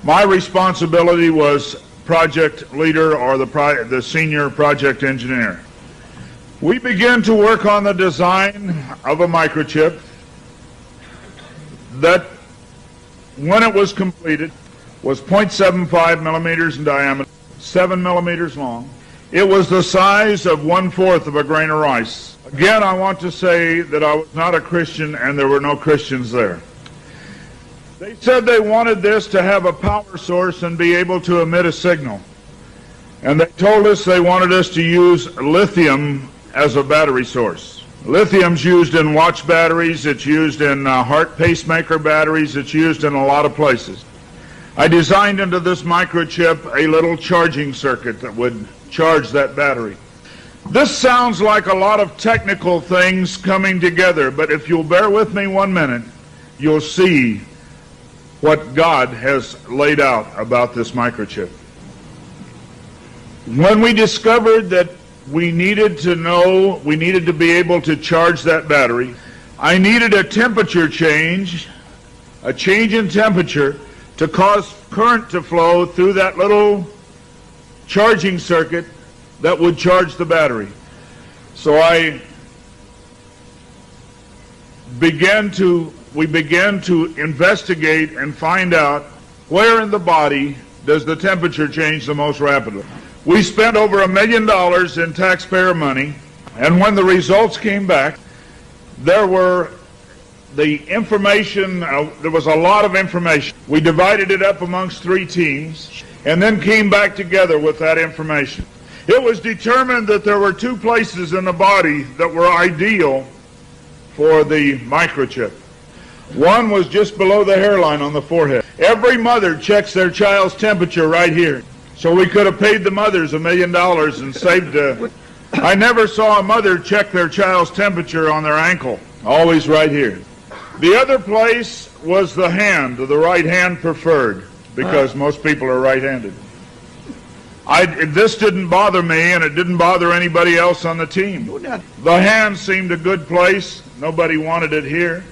My responsibility was project leader or the senior project engineer. We began to work on the design of a microchip that, when it was completed, was 0.75 millimeters in diameter, 7 millimeters long. It was the size of 1/4 of a grain of rice. Again, I want to say that I was not a Christian and there were no Christians there. They said they wanted this to have a power source and be able to emit a signal. And they told us they wanted us to use lithium as a battery source. Lithium's used in watch batteries, it's used in heart pacemaker batteries, it's used in a lot of places. I designed into this microchip a little charging circuit that would charge that battery. This sounds like a lot of technical things coming together, but if you'll bear with me 1 minute, you'll see what God has laid out about this microchip. When we discovered that we needed to be able to charge that battery, I needed a temperature change, a change in temperature to cause current to flow through that little charging circuit that would charge the battery. So we began to investigate and find out where in the body does the temperature change the most rapidly. We spent over $1 million in taxpayer money, and when the results came back, there was a lot of information. We divided it up amongst 3 teams and then came back together with that information. It was determined that there were 2 places in the body that were ideal for the microchip. One was just below the hairline on the forehead. Every mother checks their child's temperature right here. So we could have paid the mothers $1 million and saved. I never saw a mother check their child's temperature on their ankle. Always right here. The other place was the hand, the right hand preferred, because most people are right-handed. This didn't bother me, and it didn't bother anybody else on the team. The hand seemed a good place. Nobody wanted it here.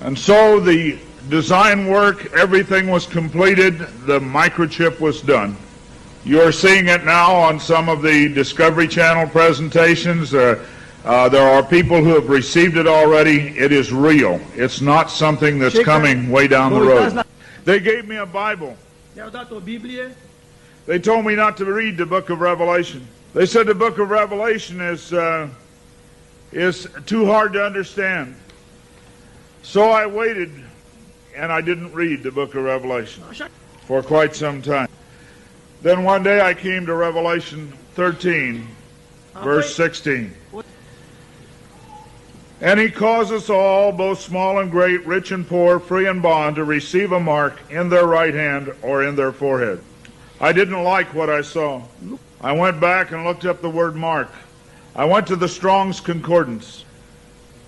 And so the design work, everything was completed. The microchip was done. You're seeing it now on some of the Discovery Channel presentations. There are people who have received it already. It is real. It's not something that's coming way down the road. They gave me a Bible. They told me not to read the book of Revelation. They said the book of Revelation is too hard to understand. So I waited, and I didn't read the book of Revelation for quite some time. Then one day I came to Revelation 13, verse 16. And he caused us all, both small and great, rich and poor, free and bond, to receive a mark in their right hand or in their forehead. I didn't like what I saw. I went back and looked up the word mark. I went to the Strong's Concordance,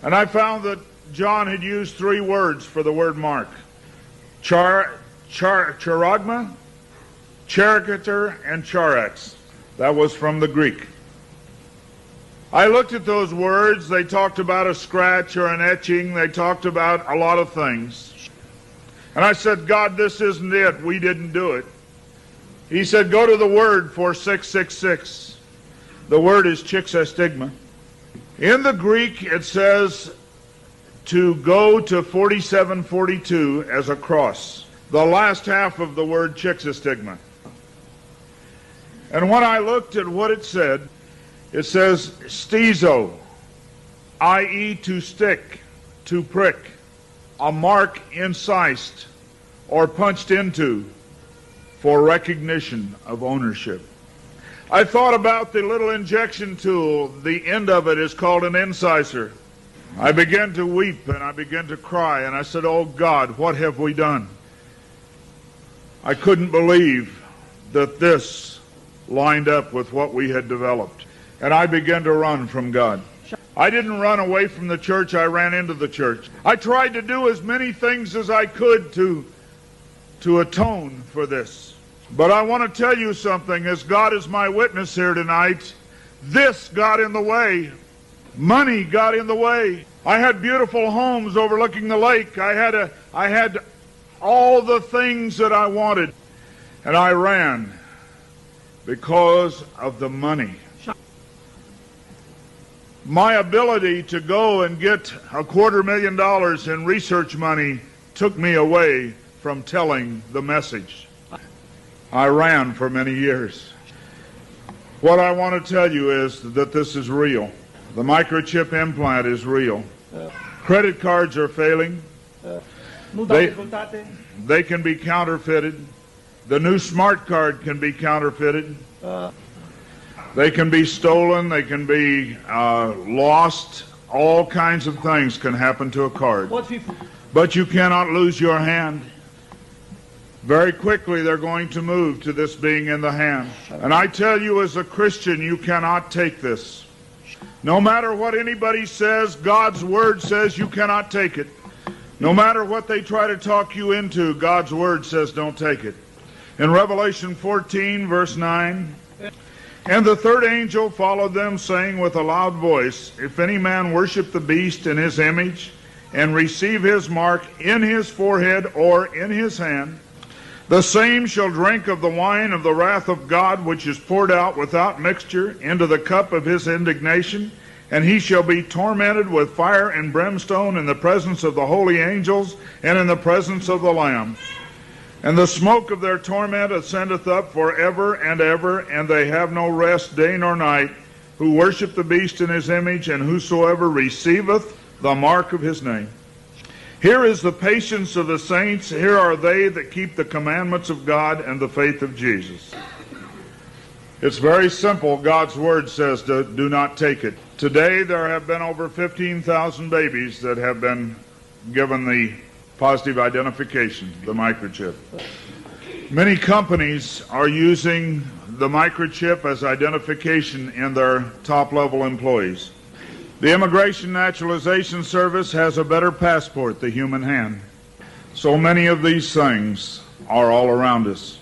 and I found that John had used 3 words for the word mark. Charagma, charicature, and charax. That was from the Greek. I looked at those words. They talked about a scratch or an etching. They talked about a lot of things. And I said, God, this isn't it. We didn't do it. He said, go to the word for 666. The word is chixastigma. In the Greek, it says to go to 4742 as a cross. The last half of the word chixastigma. And when I looked at what it says stizo, i.e. to stick, to prick, a mark incised or punched into for recognition of ownership. I thought about the little injection tool. The end of it is called an incisor. I began to weep and I began to cry, and I said, oh God, what have we done? I couldn't believe that this lined up with what we had developed. And I began to run from God. I didn't run away from the church, I ran into the church. I tried to do as many things as I could to atone for this. But I want to tell you something, as God is my witness here tonight, this got in the way. Money got in the way. I had beautiful homes overlooking the lake. I had all the things that I wanted. And I ran because of the money. My ability to go and get $250,000 in research money took me away from telling the message. I ran for many years. What I want to tell you is that this is real. The microchip implant is real. Credit cards are failing. They can be counterfeited. The new smart card can be counterfeited. They can be stolen. They can be lost. All kinds of things can happen to a card. But you cannot lose your hand. Very quickly they're going to move to this being in the hand. And I tell you, as a Christian, you cannot take this. No matter what anybody says, God's Word says you cannot take it. No matter what they try to talk you into, God's Word says don't take it. In Revelation 14, verse 9, and the third angel followed them, saying with a loud voice, if any man worship the beast in his image, and receive his mark in his forehead or in his hand, the same shall drink of the wine of the wrath of God, which is poured out without mixture into the cup of his indignation, and he shall be tormented with fire and brimstone in the presence of the holy angels and in the presence of the Lamb. And the smoke of their torment ascendeth up forever and ever, and they have no rest day nor night, who worship the beast in his image, and whosoever receiveth the mark of his name. Here is the patience of the saints. Here are they that keep the commandments of God and the faith of Jesus. It's very simple. God's Word says do not take it. Today there have been over 15,000 babies that have been given the positive identification, the microchip. Many companies are using the microchip as identification in their top-level employees. The Immigration Naturalization Service has a better passport, the human hand. So many of these things are all around us.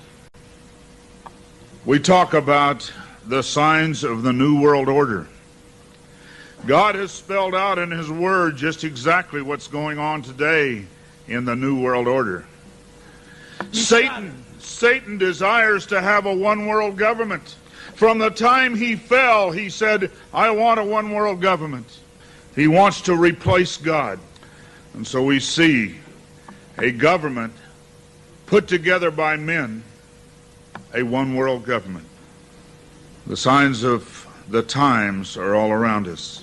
We talk about the signs of the New World Order. God has spelled out in His Word just exactly what's going on today in the New World Order. Satan desires to have a one-world government. From the time he fell, he said, I want a one-world government. He wants to replace God. And so we see a government put together by men, a one-world government. The signs of the times are all around us.